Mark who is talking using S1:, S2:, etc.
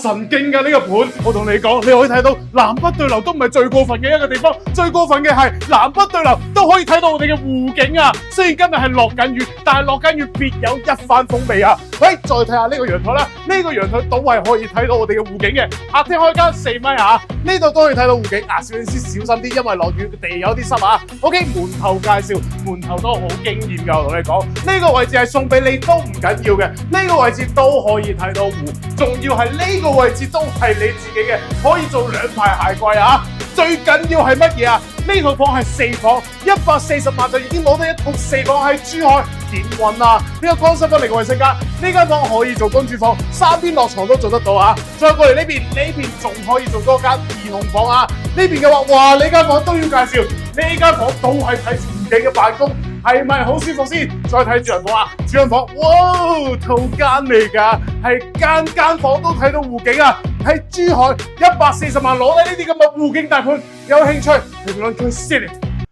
S1: 神經㗎呢個盤，我同你講，你可以睇到南北對流都唔係最過分嘅一個地方，最過分嘅係南北對流都可以睇到我哋嘅湖景啊！雖然今日係落緊雨，但係落緊雨別有一番風味啊！喂，再睇下呢個陽台啦，呢個陽台都係可以睇到我哋嘅湖景嘅，客廳開間4米啊，呢度都可以睇到湖景啊！攝影師小心啲，因為落雨地有啲濕啊。OK， 門頭介紹，門頭都好驚豔㗎，我同你講，呢個位置係送俾你都唔緊要嘅，呢個位置都可以睇到湖，仲要係呢個位置都係你自己嘅，可以做2排鞋櫃啊！最緊要係乜嘢啊？呢套房係4房，140萬就已經攞到一套4房喺珠海，點揾啊？呢個乾濕分離嘅衛生間，呢間房可以做公主房，3邊落床都做得到啊！再過嚟呢邊仲可以做多間兒童房啊！呢邊嘅話，哇！呢間房都要介紹，呢間房都係睇住湖景嘅辦公。係咪好舒服先？再睇主人房啊！主人房，哇，套間嚟㗎，係間房都睇到湖景啊！喺珠海140萬攞嚟呢啲咁嘅湖景大盤，有興趣評論區 see it。